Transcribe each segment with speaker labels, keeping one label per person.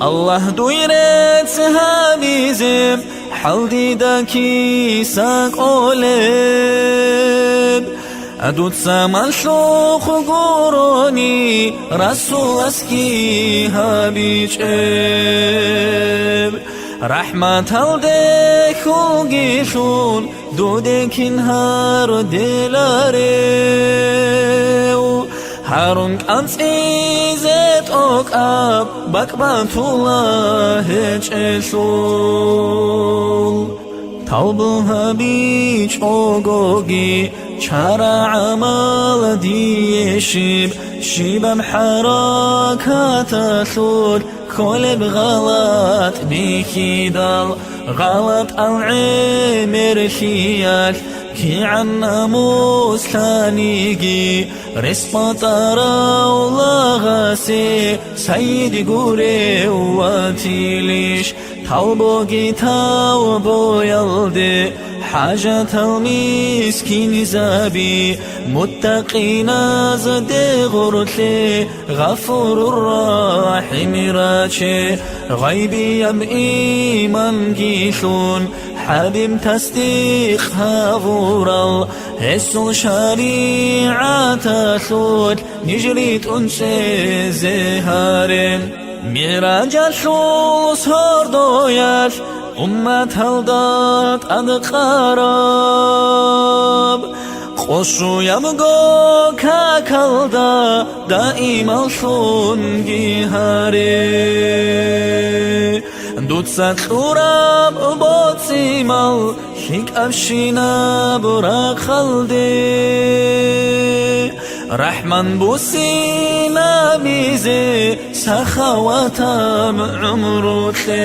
Speaker 1: الله دويرت هابيزم حلدي داكي ساق أولب أدود سامان شوخ قروني رسول اسكي هابيج رحمة هلدك خلقيشون دودك انهار دلاريو هارون أنت إيزت أوكاب بكبات الله جشول توبها بيش أوغوغي شارع عمال ديشيب شيبم حركات ثور كل بغلط بكيدال غلط العمر خيال كي عن ناموس ثانيجي رسبطارا ولاغاسي سيدي قوري واتيليش طلبوغي توبو يلدي حاجة المسكين زابي متقين زدي غرتلي غفور الرحيم راتشي غيبي يم إيمان جيشون حبيب تصديق هافورال هسو شريعة ثوت نجريت أنسي زهارين ميراج الشوص هردوياش أمة هلدات أدقارب قشو يمغو كاكالدا دائما شون جيهاري دود ساتوراب بوت سيمال شيك أبشينا براك خلدي رحمن بوسينا بيزي سخواتام عمروتلي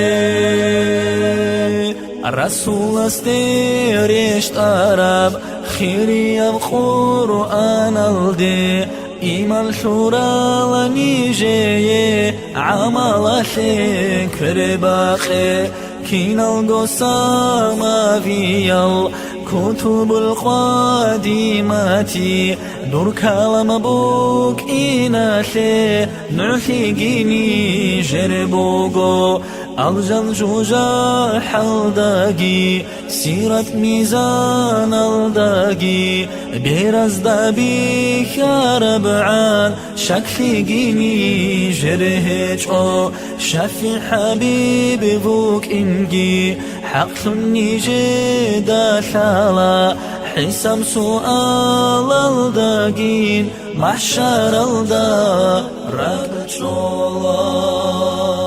Speaker 1: الرسول استيريش طرب خيري القرآن الدي إيمان شورا لنيجي عمل شكر باقي كين القسامة في الكتب القديمة دور كلام بوك إناشي نعفيقيني جربوغو الجل جوجا حلداقي سيرة ميزان الداقي بيرز دابي ربعان شك في جيني جرهج شفي حبيبي بوك إنجي حق نيجي داشالا حسام سؤال الداقين محشر الدا رابط الله